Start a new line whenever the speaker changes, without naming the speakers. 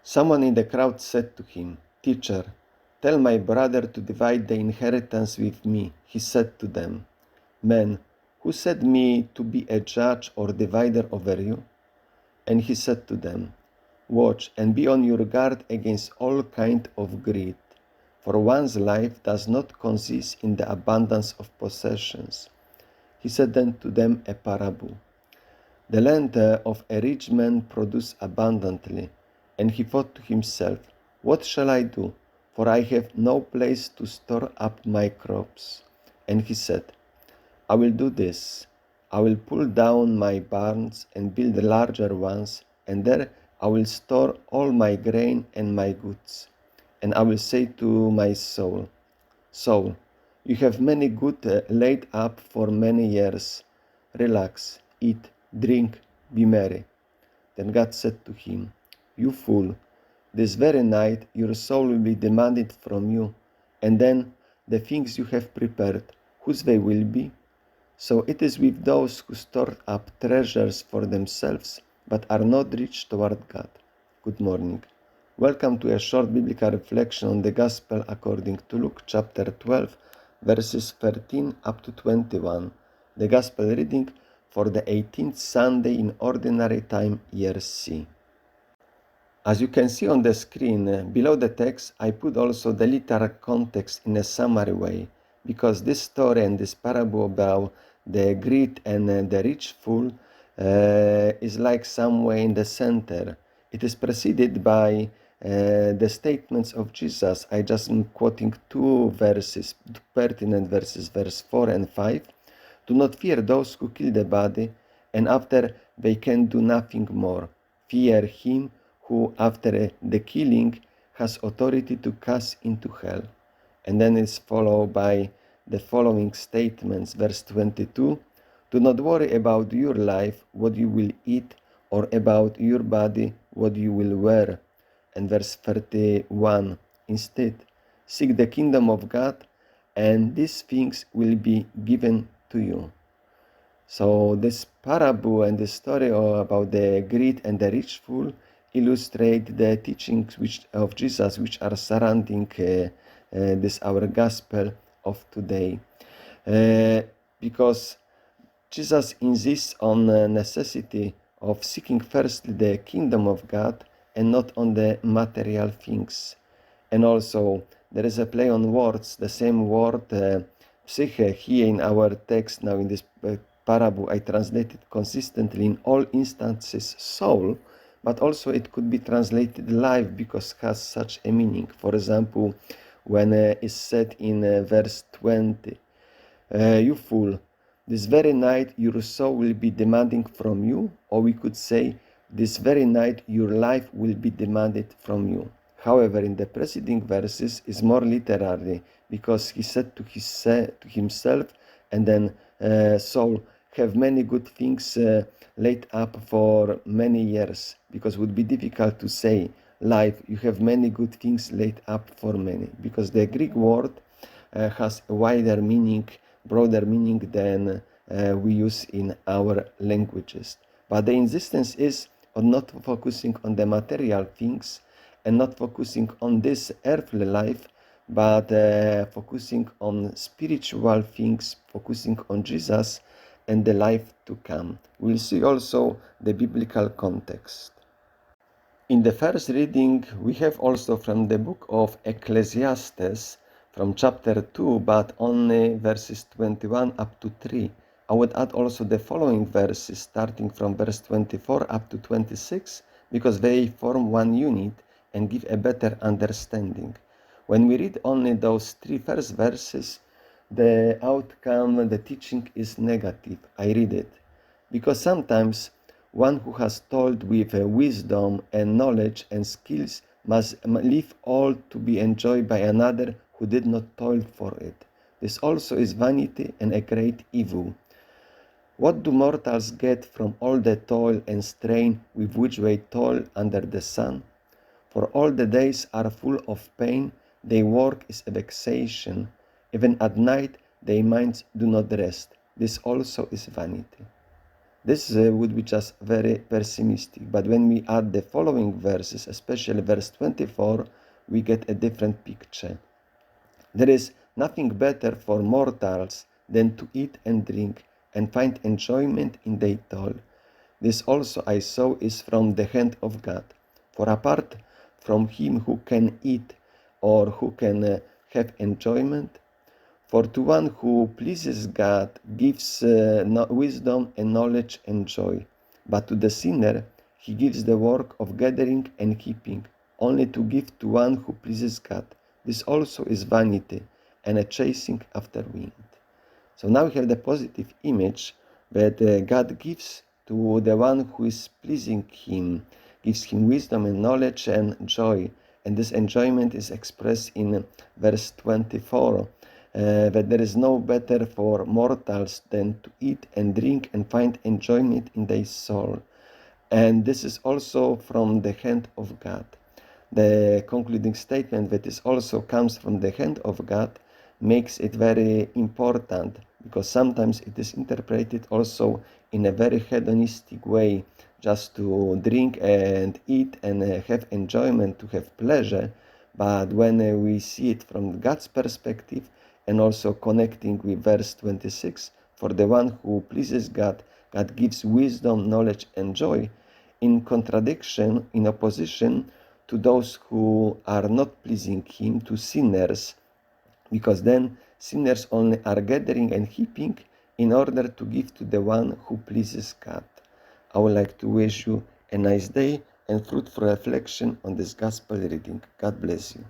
Someone in the crowd said to him, "Teacher, tell my brother to divide the inheritance with me." He said to them, "Man, who set me to be a judge or divider over you?" And he said to them, "Watch and be on your guard against all kind of greed, for one's life does not consist in the abundance of possessions." He said then to them a parable. The land of a rich man produced abundantly, and he thought to himself, "What shall I do? For I have no place to store up my crops." And he said, "I will do this. I will pull down my barns and build larger ones, and there I will store all my grain and my goods. And I will say to my soul, Soul, you have many good laid up for many years. Relax, eat, drink, be merry." Then God said to him, "You fool, this very night your soul will be demanded from you, and then the things you have prepared, whose they will be? So it is with those who store up treasures for themselves, but are not rich toward God." Good morning. Welcome to a short biblical reflection on the Gospel according to Luke chapter 12, verses 13 up to 21. The Gospel reading for the 18th Sunday in Ordinary Time, Year C. As you can see on the screen, below the text, I put also the literal context in a summary way, because this story and this parable about the greed and the rich fool is like somewhere in the center. It is preceded by the statements of Jesus. I just am quoting two verses, pertinent verses, verse 4 and 5. "Do not fear those who kill the body, and after they can do nothing more. Fear him who after the killing has authority to cast into hell." And then it's followed by the following statements. Verse 22, "Do not worry about your life, what you will eat, or about your body, what you will wear." And verse 31, "Instead, seek the kingdom of God, and these things will be given to you." So this parable and the story about the greed and the rich fool illustrate the teachings of Jesus which are surrounding this our gospel of today. Because Jesus insists on the necessity of seeking firstly the kingdom of God and not on the material things. And also there is a play on words, the same word psyche here in our text now in this parable I translated consistently in all instances soul, but also it could be translated life because it has such a meaning. For example, when it's said in verse 20, "You fool, this very night your soul will be demanding from you," or we could say, "This very night your life will be demanded from you." However, in the preceding verses is more literally, because he said to himself, and then soul, have many good things laid up for many years, because it would be difficult to say life, you have many good things laid up for many, because the Greek word has a wider meaning, broader meaning than we use in our languages. But the insistence is on not focusing on the material things and not focusing on this earthly life, but focusing on spiritual things, focusing on Jesus and the life to come. We'll see also the biblical context. In the first reading, we have also from the book of Ecclesiastes, from chapter 2, but only verses 21 up to 3. I would add also the following verses, starting from verse 24 up to 26, because they form one unit and give a better understanding. When we read only those three first verses, the outcome, the teaching is negative. I read it. Because sometimes one who has toiled with wisdom and knowledge and skills must leave all to be enjoyed by another who did not toil for it. This also is vanity and a great evil. What do mortals get from all the toil and strain with which they toil under the sun? For all the days are full of pain, their work is a vexation. Even at night their minds do not rest. This also is vanity. This would be just very pessimistic. But when we add the following verses, especially verse 24, we get a different picture. There is nothing better for mortals than to eat and drink and find enjoyment in their toil. This also I saw is from the hand of God. For apart from him who can eat or who can have enjoyment, for to one who pleases God gives wisdom and knowledge and joy. But to the sinner he gives the work of gathering and keeping, only to give to one who pleases God. This also is vanity and a chasing after wind. So now we have the positive image that God gives to the one who is pleasing him, gives him wisdom and knowledge and joy. And this enjoyment is expressed in verse 24, that there is no better for mortals than to eat and drink and find enjoyment in their soul. And this is also from the hand of God. The concluding statement that this also comes from the hand of God makes it very important, because sometimes it is interpreted also in a very hedonistic way, just to drink and eat and have enjoyment, to have pleasure. But when we see it from God's perspective, and also connecting with verse 26, for the one who pleases God, God gives wisdom, knowledge, and joy, in contradiction, in opposition to those who are not pleasing him, to sinners, because then sinners only are gathering and heaping in order to give to the one who pleases God. I would like to wish you a nice day and fruitful reflection on this gospel reading. God bless you.